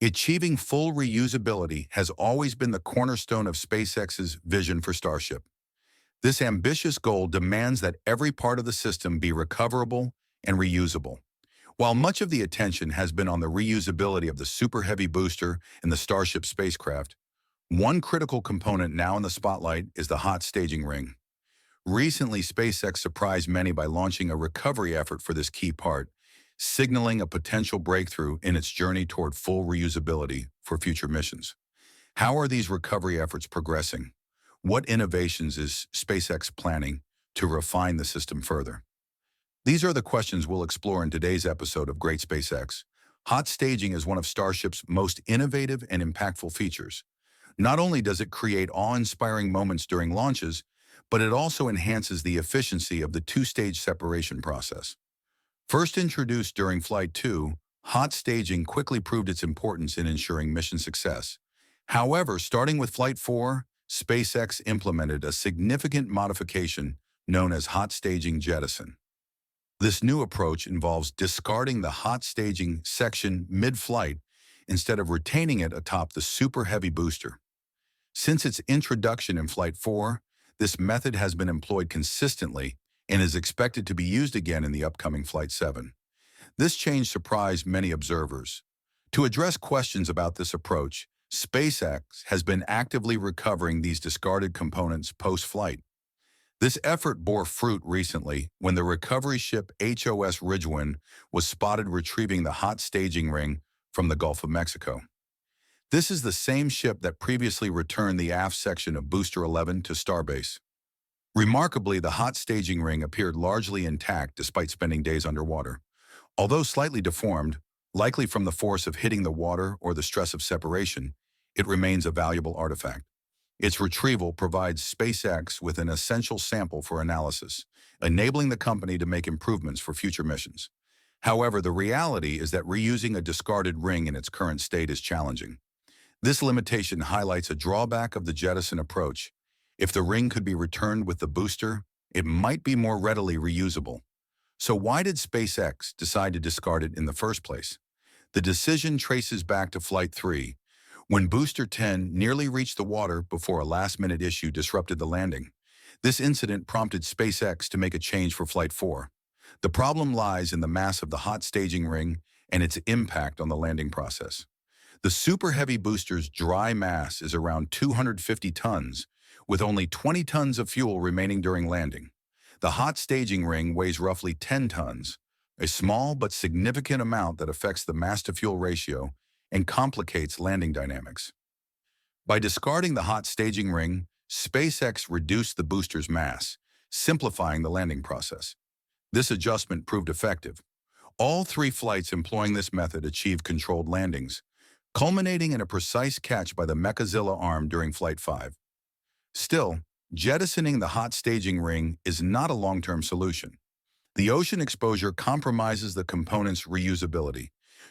Achieving full reusability has always been the cornerstone of SpaceX's vision for Starship. This ambitious goal demands that every part of the system be recoverable and reusable. While much of the attention has been on the reusability of the Super Heavy booster and the Starship spacecraft, one critical component now in the spotlight is the hot staging ring. Recently, SpaceX surprised many by launching a recovery effort for this key part, signaling a potential breakthrough in its journey toward full reusability for future missions. How are these recovery efforts progressing? What innovations is SpaceX planning to refine the system further? These are the questions we'll explore in today's episode of Great SpaceX. Hot staging is one of Starship's most innovative and impactful features. Not only does it create awe-inspiring moments during launches, but it also enhances the efficiency of the two-stage separation process. First introduced during Flight 2, hot staging quickly proved its importance in ensuring mission success. However, starting with Flight 4, SpaceX implemented a significant modification known as hot staging jettison. This new approach involves discarding the hot staging section mid-flight instead of retaining it atop the Super Heavy booster. Since its introduction in Flight 4, this method has been employed consistently and is expected to be used again in the upcoming Flight 7. This change surprised many observers. To address questions about this approach, SpaceX has been actively recovering these discarded components post-flight. This effort bore fruit recently when the recovery ship HOS Ridgewind was spotted retrieving the hot staging ring from the Gulf of Mexico. This is the same ship that previously returned the aft section of Booster 11 to Starbase. Remarkably, the hot staging ring appeared largely intact despite spending days underwater. Although slightly deformed, likely from the force of hitting the water or the stress of separation, it remains a valuable artifact. Its retrieval provides SpaceX with an essential sample for analysis, enabling the company to make improvements for future missions. However, the reality is that reusing a discarded ring in its current state is challenging. This limitation highlights a drawback of the jettison approach. If the ring could be returned with the booster, it might be more readily reusable. So why did SpaceX decide to discard it in the first place? The decision traces back to Flight 3, when Booster 10 nearly reached the water before a last-minute issue disrupted the landing. This incident prompted SpaceX to make a change for Flight 4. The problem lies in the mass of the hot staging ring and its impact on the landing process. The Super Heavy booster's dry mass is around 250 tons, with only 20 tons of fuel remaining during landing. The hot staging ring weighs roughly 10 tons, a small but significant amount that affects the mass-to-fuel ratio and complicates landing dynamics. By discarding the hot staging ring, SpaceX reduced the booster's mass, simplifying the landing process. This adjustment proved effective. All three flights employing this method achieved controlled landings, culminating in a precise catch by the Mechazilla arm during Flight 5. Still, jettisoning the hot staging ring is not a long-term solution. The ocean exposure compromises the component's reusability.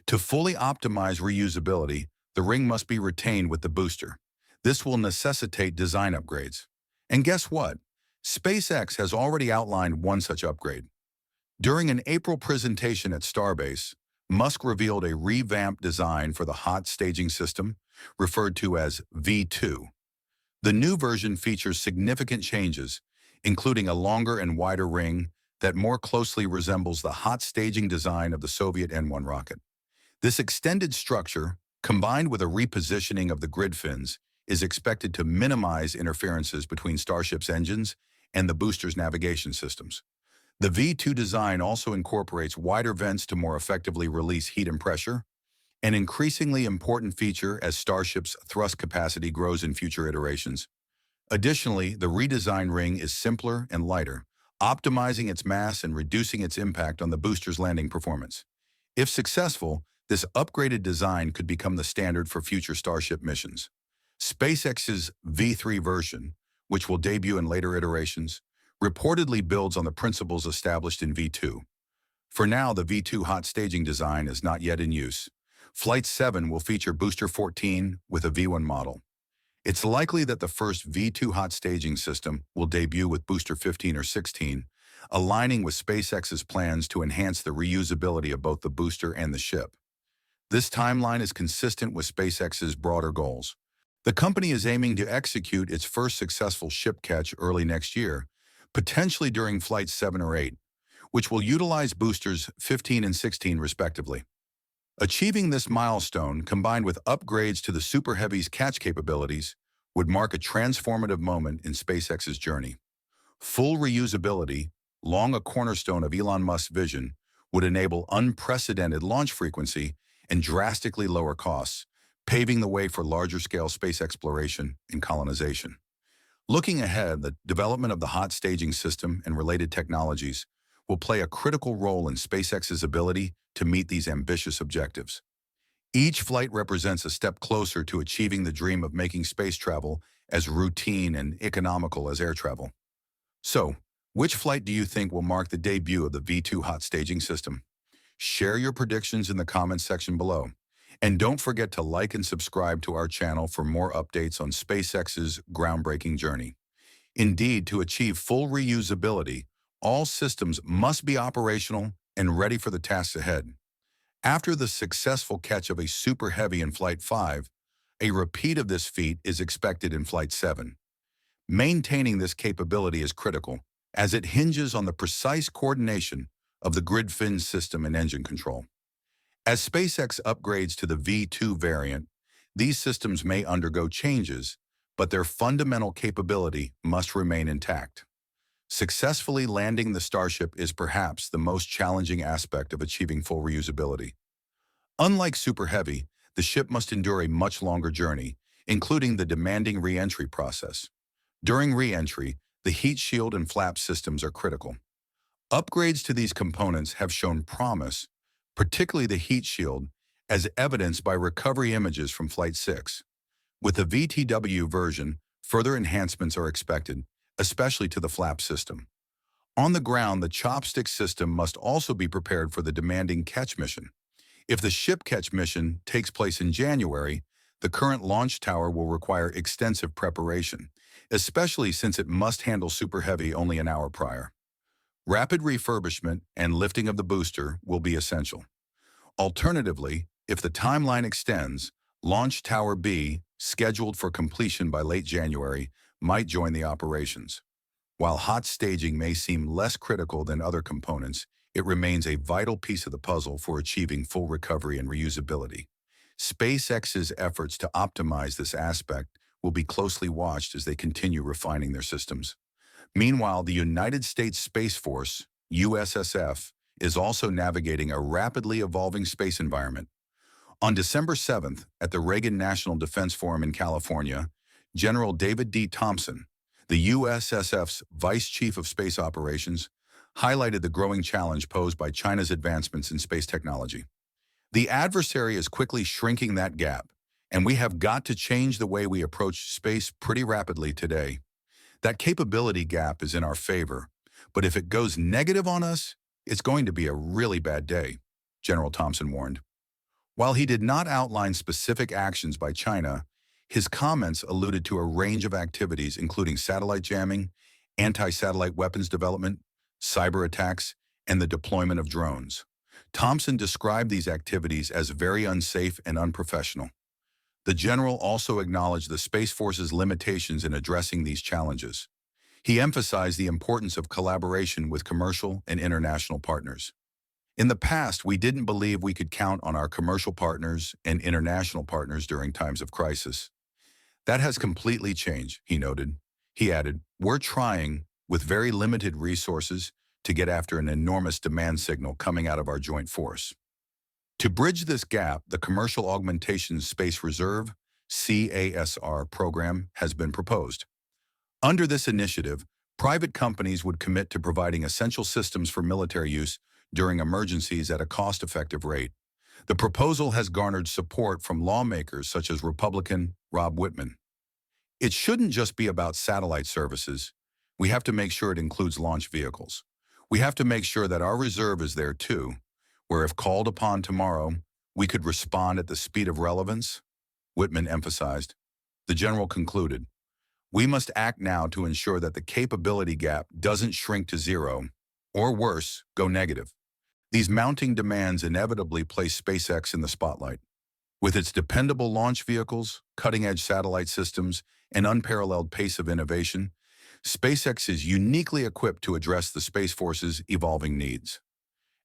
To fully optimize reusability, the ring must be retained with the booster. This will necessitate design upgrades. And guess what? SpaceX has already outlined one such upgrade. During an April presentation at Starbase, Musk revealed a revamped design for the hot staging system, referred to as V2. The new version features significant changes, including a longer and wider ring that more closely resembles the hot staging design of the Soviet N-1 rocket. This extended structure, combined with a repositioning of the grid fins, is expected to minimize interferences between Starship's engines and the booster's navigation systems. The V2 design also incorporates wider vents to more effectively release heat and pressure, an increasingly important feature as Starship's thrust capacity grows in future iterations. Additionally, the redesigned ring is simpler and lighter, optimizing its mass and reducing its impact on the booster's landing performance. If successful, this upgraded design could become the standard for future Starship missions. SpaceX's V3 version, which will debut in later iterations, reportedly builds on the principles established in V2. For now, the V2 hot staging design is not yet in use. Flight 7 will feature Booster 14 with a V1 model. It's likely that the first V2 hot staging system will debut with Booster 15 or 16, aligning with SpaceX's plans to enhance the reusability of both the booster and the ship. This timeline is consistent with SpaceX's broader goals. The company is aiming to execute its first successful ship catch early next year, potentially during Flight 7 or 8, which will utilize boosters 15 and 16 respectively. Achieving this milestone, combined with upgrades to the Super Heavy's catch capabilities, would mark a transformative moment in SpaceX's journey. Full reusability, long a cornerstone of Elon Musk's vision, would enable unprecedented launch frequency and drastically lower costs, paving the way for larger-scale space exploration and colonization. Looking ahead, the development of the hot staging system and related technologies will play a critical role in SpaceX's ability to meet these ambitious objectives. Each flight represents a step closer to achieving the dream of making space travel as routine and economical as air travel. So, which flight do you think will mark the debut of the V2 hot staging system? Share your predictions in the comments section below. And don't forget to like and subscribe to our channel for more updates on SpaceX's groundbreaking journey. Indeed, to achieve full reusability, all systems must be operational and ready for the tasks ahead. After the successful catch of a Super Heavy in Flight 5, a repeat of this feat is expected in Flight 7. Maintaining this capability is critical, as it hinges on the precise coordination of the grid fin system and engine control. As SpaceX upgrades to the V2 variant, these systems may undergo changes, but their fundamental capability must remain intact. Successfully landing the Starship is perhaps the most challenging aspect of achieving full reusability. Unlike Super Heavy, the ship must endure a much longer journey, including the demanding re-entry process. During re-entry, the heat shield and flap systems are critical. Upgrades to these components have shown promise, particularly the heat shield, as evidenced by recovery images from Flight 6. With the VTW version, further enhancements are expected, especially to the flap system. On the ground, the chopstick system must also be prepared for the demanding catch mission. If the ship catch mission takes place in January, the current launch tower will require extensive preparation, especially since it must handle Super Heavy only an hour prior. Rapid refurbishment and lifting of the booster will be essential. Alternatively, if the timeline extends, Launch Tower B, scheduled for completion by late January, might join the operations. While hot staging may seem less critical than other components, it remains a vital piece of the puzzle for achieving full recovery and reusability. SpaceX's efforts to optimize this aspect will be closely watched as they continue refining their systems. Meanwhile, the United States Space Force, USSF, is also navigating a rapidly evolving space environment. On December 7th, at the Reagan National Defense Forum in California, General David D. Thompson, the USSF's Vice Chief of Space Operations, highlighted the growing challenge posed by China's advancements in space technology. The adversary is quickly shrinking that gap, and we have got to change the way we approach space pretty rapidly today. That capability gap is in our favor, but if it goes negative on us, it's going to be a really bad day, General Thompson warned. While he did not outline specific actions by China, his comments alluded to a range of activities including satellite jamming, anti-satellite weapons development, cyber attacks, and the deployment of drones. Thompson described these activities as very unsafe and unprofessional. The general also acknowledged the Space Force's limitations in addressing these challenges. He emphasized the importance of collaboration with commercial and international partners. In the past, we didn't believe we could count on our commercial partners and international partners during times of crisis. That has completely changed, he noted. He added, "We're trying, with very limited resources, to get after an enormous demand signal coming out of our joint force." To bridge this gap, the Commercial Augmentation Space Reserve, CASR program has been proposed. Under this initiative, private companies would commit to providing essential systems for military use during emergencies at a cost-effective rate. The proposal has garnered support from lawmakers such as Republican Rob Whitman. It shouldn't just be about satellite services. We have to make sure it includes launch vehicles. We have to make sure that our reserve is there too, where if called upon tomorrow, we could respond at the speed of relevance, Whitman emphasized. The general concluded, "We must act now to ensure that the capability gap doesn't shrink to zero, or worse, go negative." These mounting demands inevitably place SpaceX in the spotlight. With its dependable launch vehicles, cutting-edge satellite systems, and unparalleled pace of innovation, SpaceX is uniquely equipped to address the Space Force's evolving needs.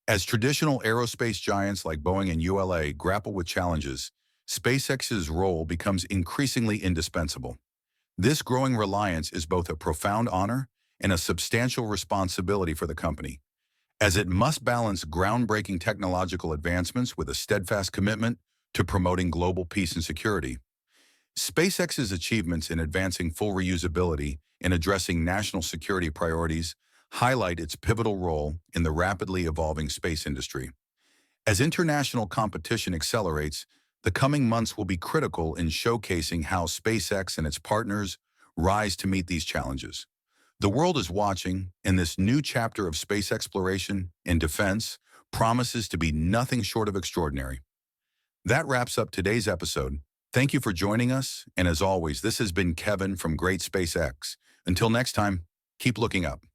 As traditional aerospace giants like Boeing and ULA grapple with challenges, SpaceX's role becomes increasingly indispensable. This growing reliance is both a profound honor and a substantial responsibility for the company, as it must balance groundbreaking technological advancements with a steadfast commitment to promoting global peace and security. SpaceX's achievements in advancing full reusability and addressing national security priorities highlight its pivotal role in the rapidly evolving space industry. As international competition accelerates, the coming months will be critical in showcasing how SpaceX and its partners rise to meet these challenges. The world is watching, and this new chapter of space exploration and defense promises to be nothing short of extraordinary. That wraps up today's episode. Thank you for joining us, and as always, this has been Kevin from Great SpaceX. Until next time, keep looking up.